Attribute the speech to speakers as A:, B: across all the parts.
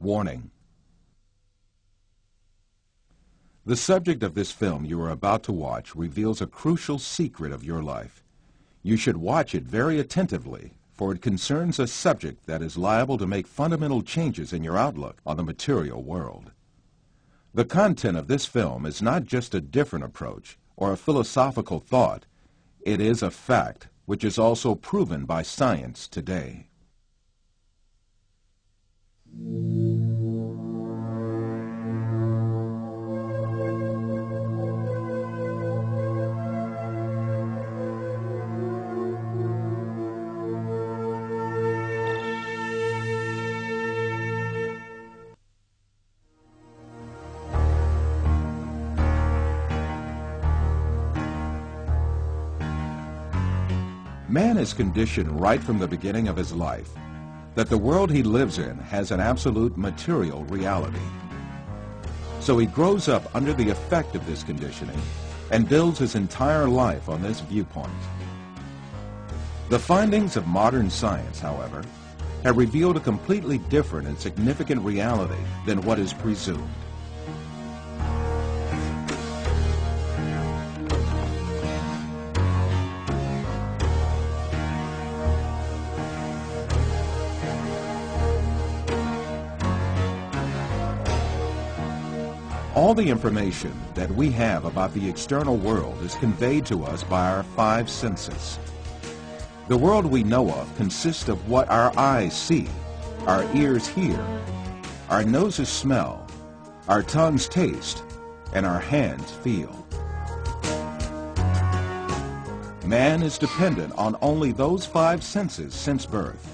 A: Warning. The subject of this film you are about to watch reveals a crucial secret of your life. You should watch it very attentively, for it concerns a subject that is liable to make fundamental changes in your outlook on the material world. The content of this film is not just a different approach or a philosophical thought. It is a fact which is also proven by science today. Man is conditioned right from the beginning of his life that the world he lives in has an absolute material reality. So he grows up under the effect of this conditioning and builds his entire life on this viewpoint. The findings of modern science, however, have revealed a completely different and significant reality than what is presumed. All the information that we have about the external world is conveyed to us by our five senses. The world we know of consists of what our eyes see, our ears hear, our noses smell, our tongues taste, and our hands feel. Man is dependent on only those five senses since birth.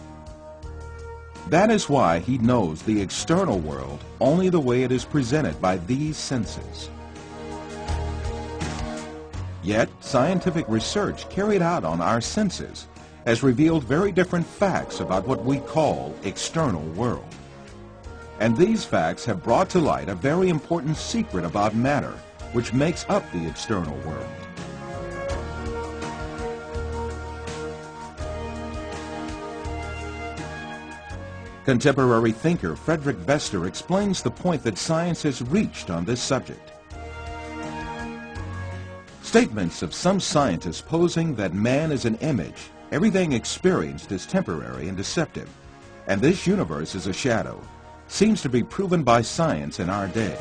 A: That is why he knows the external world only the way it is presented by these senses. Yet, scientific research carried out on our senses has revealed very different facts about what we call external world. And these facts have brought to light a very important secret about matter, which makes up the external world. Contemporary thinker Frederick Vester explains the point that science has reached on this subject. Statements of some scientists posing that man is an image, everything experienced is temporary and deceptive, and this universe is a shadow, seems to be proven by science in our day.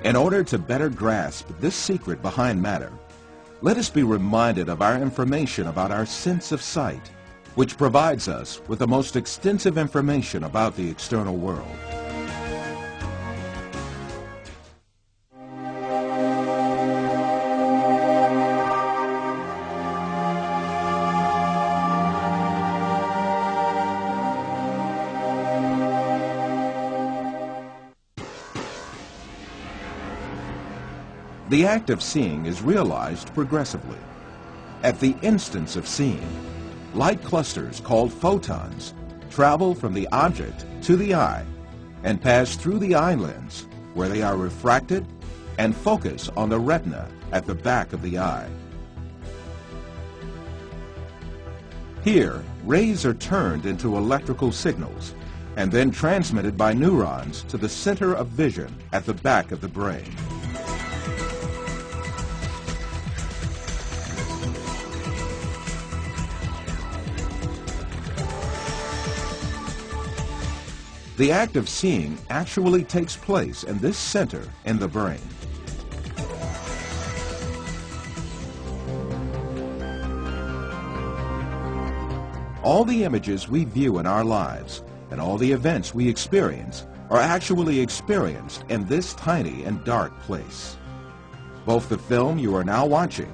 A: In order to better grasp this secret behind matter, let us be reminded of our information about our sense of sight, which provides us with the most extensive information about the external world. The act of seeing is realized progressively. At the instance of seeing, light clusters called photons travel from the object to the eye and pass through the eye lens, where they are refracted and focus on the retina at the back of the eye. Here, rays are turned into electrical signals and then transmitted by neurons to the center of vision at the back of the brain. The act of seeing actually takes place in this center in the brain. All the images we view in our lives and all the events we experience are actually experienced in this tiny and dark place. Both the film you are now watching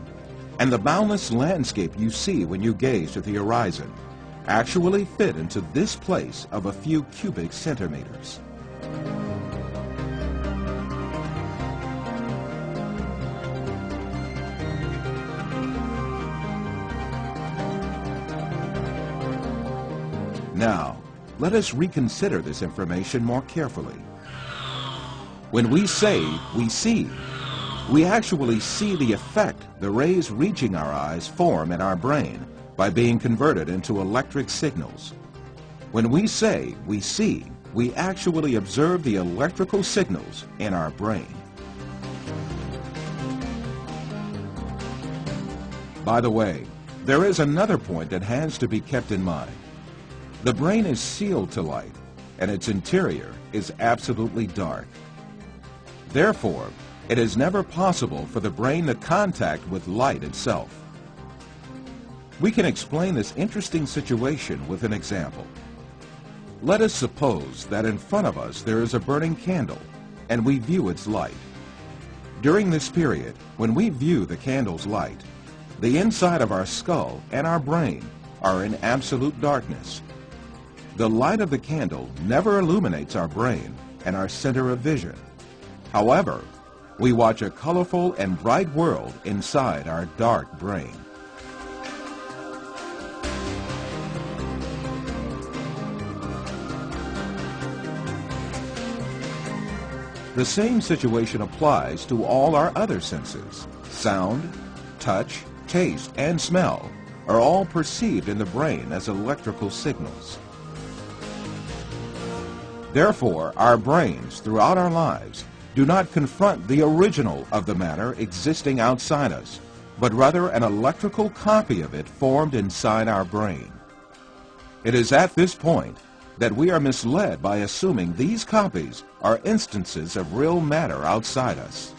A: and the boundless landscape you see when you gaze at the horizon actually fit into this place of a few cubic centimeters. Now, let us reconsider this information more carefully. When we say we see, we actually see the effect the rays reaching our eyes form in our brain by being converted into electric signals. When we say we see, we actually observe the electrical signals in our brain. By the way, there is another point that has to be kept in mind. The brain is sealed to light, and its interior is absolutely dark. Therefore, it is never possible for the brain to contact with light itself. We can explain this interesting situation with an example. Let us suppose that in front of us there is a burning candle, and we view its light. During this period, when we view the candle's light, the inside of our skull and our brain are in absolute darkness. The light of the candle never illuminates our brain and our center of vision. However, we watch a colorful and bright world inside our dark brain. The same situation applies to all our other senses. Sound, touch, taste, and smell are all perceived in the brain as electrical signals. Therefore, our brains throughout our lives do not confront the original of the matter existing outside us, but rather an electrical copy of it formed inside our brain. It is at this point that we are misled by assuming these copies are instances of real matter outside us.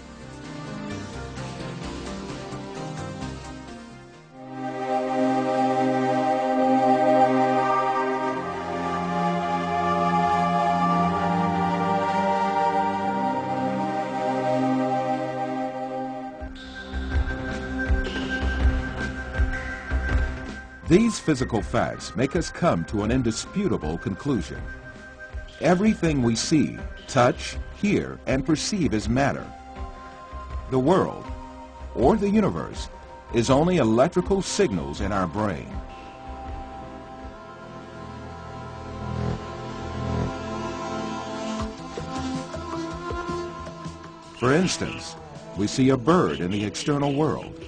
A: These physical facts make us come to an indisputable conclusion. Everything we see, touch, hear, and perceive is matter. The world, or the universe, is only electrical signals in our brain. For instance, we see a bird in the external world.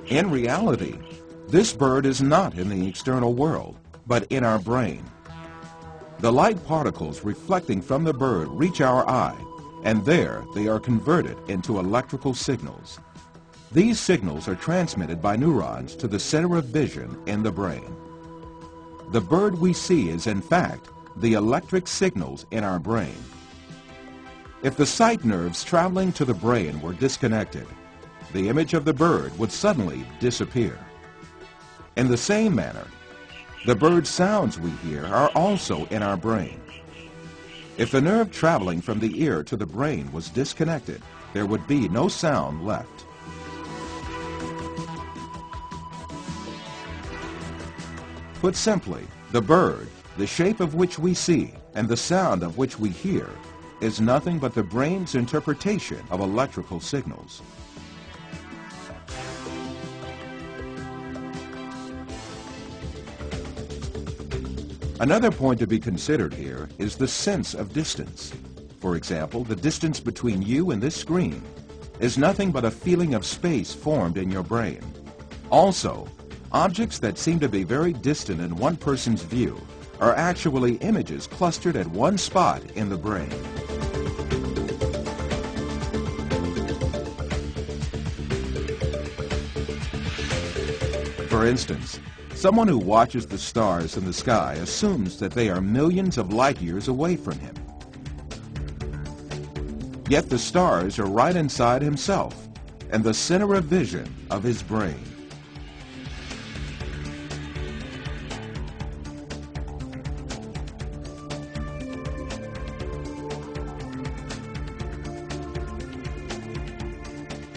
A: In reality, this bird is not in the external world, but in our brain. The light particles reflecting from the bird reach our eye, and there they are converted into electrical signals. These signals are transmitted by neurons to the center of vision in the brain. The bird we see is, in fact, the electric signals in our brain. If the sight nerves traveling to the brain were disconnected, the image of the bird would suddenly disappear. In the same manner, the bird sounds we hear are also in our brain. If the nerve traveling from the ear to the brain was disconnected, there would be no sound left. Put simply, the bird, the shape of which we see, and the sound of which we hear, is nothing but the brain's interpretation of electrical signals. Another point to be considered here is the sense of distance. For example, the distance between you and this screen is nothing but a feeling of space formed in your brain. Also, objects that seem to be very distant in one person's view are actually images clustered at one spot in the brain. For instance, someone who watches the stars in the sky assumes that they are millions of light years away from him. Yet the stars are right inside himself and the center of vision of his brain.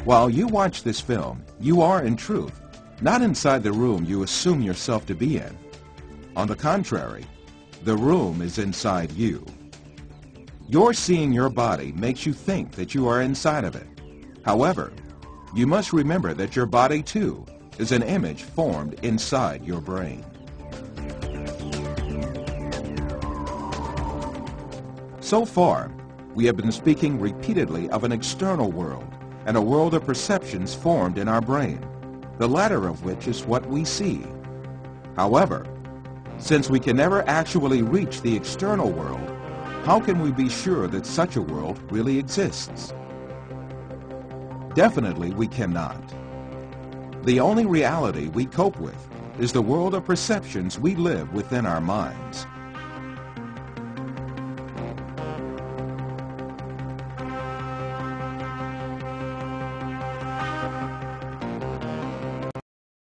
A: While you watch this film, you are in truth not inside the room you assume yourself to be in. On the contrary, the room is inside you. Your seeing your body makes you think that you are inside of it. However, you must remember that your body, too, is an image formed inside your brain. So far, we have been speaking repeatedly of an external world and a world of perceptions formed in our brain, the latter of which is what we see. However, since we can never actually reach the external world, how can we be sure that such a world really exists? Definitely we cannot. The only reality we cope with is the world of perceptions we live within our minds.